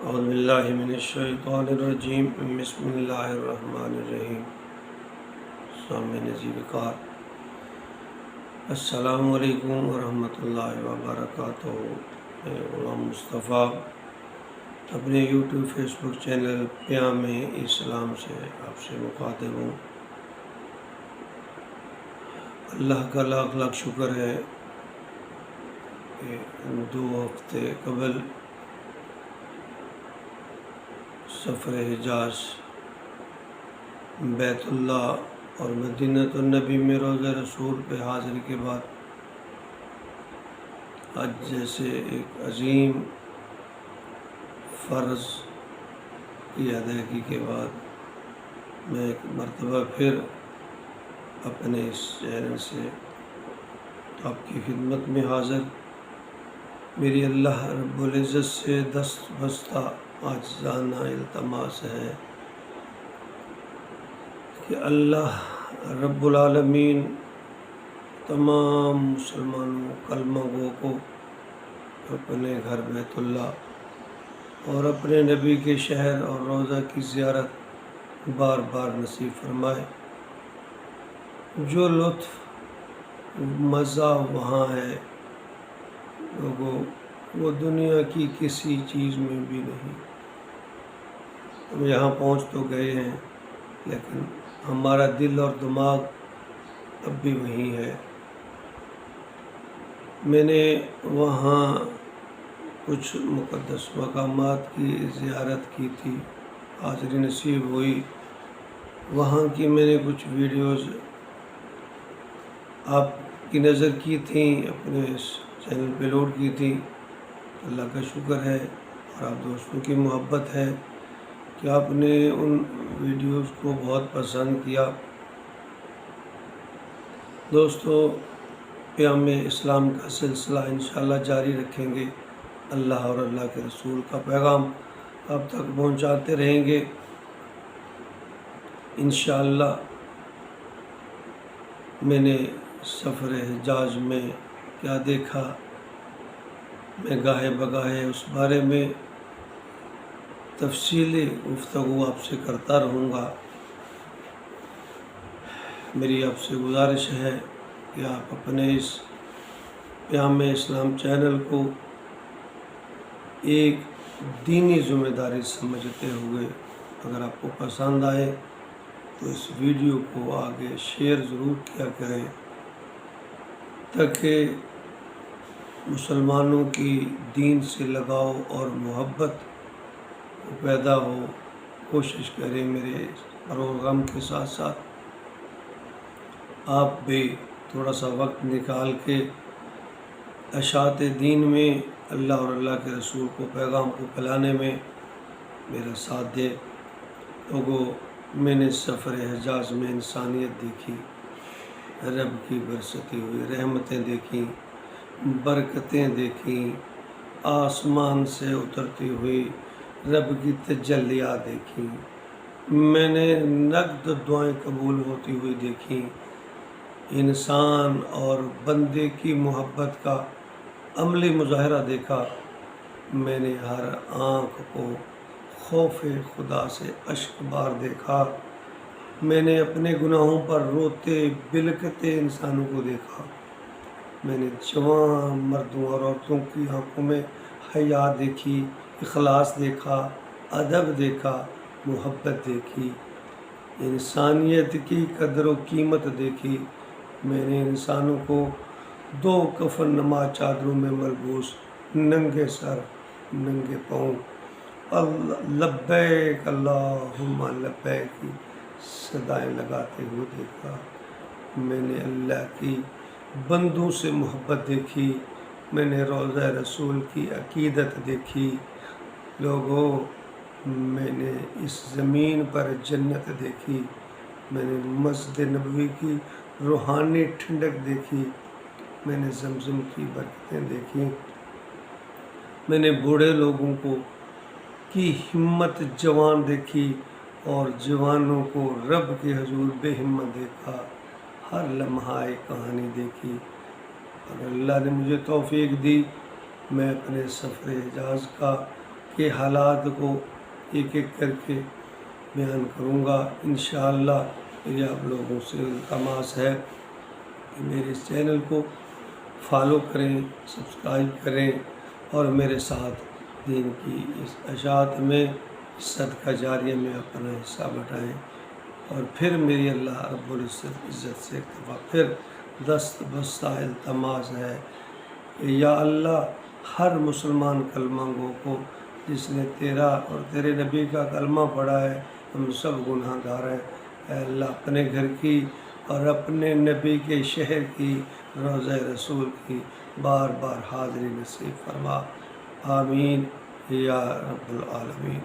اعوذ باللہ من الشیطان الرجیم بسم اللہ الرحمن الرحیم سامعین عزیز وقار السلام علیکم ورحمۃ اللہ وبرکاتہ۔ میں غلام مصطفیٰ اپنے یوٹیوب فیس بک چینل پیام اسلام سے آپ سے مخاطب ہوں۔ اللہ کا لاکھ لاکھ شکر ہے کہ 2 ہفتے قبل سفر حجاز بیت اللہ اور مدینۃ النبی میں روضہ رسول پہ حاضری کے بعد حج جیسے ایک عظیم فرض کی ادائیگی کے بعد میں ایک مرتبہ پھر اپنے اس چینل سے آپ کی خدمت میں حاضر۔ میری اللہ رب العزت سے دست بستہ عاجزانہ التماس ہے کہ اللہ رب العالمین تمام مسلمانوں کلمہ گو کو اپنے گھر بیت اللہ اور اپنے نبی کے شہر اور روضہ کی زیارت بار بار نصیب فرمائے۔ جو لطف مزہ وہاں ہے لوگوں وہ دنیا کی کسی چیز میں بھی نہیں۔ ہم یہاں پہنچ تو گئے ہیں لیکن ہمارا دل اور دماغ اب بھی وہیں ہے۔ میں نے وہاں کچھ مقدس مقامات کی زیارت کی تھی، حاضری نصیب ہوئی۔ وہاں کی میں نے کچھ ویڈیوز آپ کی نظر کی تھیں، اپنے اس چینل پہ لوڈ کی تھی۔ اللہ کا شکر ہے اور آپ دوستوں کی محبت ہے کہ آپ نے ان ویڈیوز کو بہت پسند کیا۔ دوستو، پیام اسلام کا سلسلہ انشاءاللہ جاری رکھیں گے۔ اللہ اور اللہ کے رسول کا پیغام آپ تک پہنچاتے رہیں گے انشاءاللہ۔ میں نے سفر حجاز میں کیا دیکھا، میں گاہے بگاہے اس بارے میں تفصیلی گفتگو آپ سے کرتا رہوں گا۔ میری آپ سے گزارش ہے کہ آپ اپنے اس پیام اسلام چینل کو ایک دینی ذمہ داری سمجھتے ہوئے اگر آپ کو پسند آئے تو اس ویڈیو کو آگے شیئر ضرور کیا کریں تاکہ مسلمانوں کی دین سے لگاؤ اور محبت پیدا ہو۔ کوشش کریں میرے پروگرام کے ساتھ ساتھ آپ بھی تھوڑا سا وقت نکال کے اشاعت دین میں اللہ اور اللہ کے رسول کو پیغام کو پھیلانے میں میرا ساتھ دے۔ لوگوں، میں نے سفر حجاز میں انسانیت دیکھی، رب کی برستی ہوئی رحمتیں دیکھیں، برکتیں دیکھیں، آسمان سے اترتی ہوئی رب کی تجلیات دیکھیں، میں نے نقد دعائیں قبول ہوتی ہوئی دیکھیں، انسان اور بندے کی محبت کا عملی مظاہرہ دیکھا۔ میں نے ہر آنکھ کو خوف خدا سے اشک بار دیکھا۔ میں نے اپنے گناہوں پر روتے بلکتے انسانوں کو دیکھا۔ میں نے جوان مردوں اور عورتوں کی آنکھوں میں حیا دیکھی، اخلاص دیکھا، ادب دیکھا، محبت دیکھی، انسانیت کی قدر و قیمت دیکھی۔ میں نے انسانوں کو 2 کفن نما چادروں میں ملبوس ننگے سر ننگے پاؤں لبیک اللہم لبیک کی صدائیں لگاتے ہوئے دیکھا۔ میں نے اللہ کی بندوں سے محبت دیکھی، میں نے روضہ رسول کی عقیدت دیکھی۔ لوگوں، میں نے اس زمین پر جنت دیکھی، میں نے مسجد نبوی کی روحانی ٹھنڈک دیکھی، میں نے زمزم کی برکتیں دیکھی، میں نے بوڑھے لوگوں کی ہمت جوان دیکھی اور جوانوں کو رب کے حضور بے ہمت دیکھا۔ ہر لمحہ ایک کہانی دیکھی۔ اور اللہ نے مجھے توفیق دی، میں اپنے سفر حجاز کا کے حالات کو ایک ایک کر کے بیان کروں گا انشاءاللہ۔ میری آپ لوگوں سے التماس ہے کہ میرے اس چینل کو فالو کریں، سبسکرائب کریں اور میرے ساتھ دین کی اس اشاعت میں صدقہ جاریہ میں اپنا حصہ بٹائیں۔ اور پھر میری اللہ رب العزت سے ایک دفعہ پھر دست بستہ التماس ہے کہ یا اللہ ہر مسلمان کلمہ گو کو جس نے تیرا اور تیرے نبی کا کلمہ پڑھا ہے، ہم سب گناہ گار ہیں، اے اللہ اپنے گھر کی اور اپنے نبی کے شہر کی روضہ رسول کی بار بار حاضری نصیب فرما، آمین یا رب العالمین۔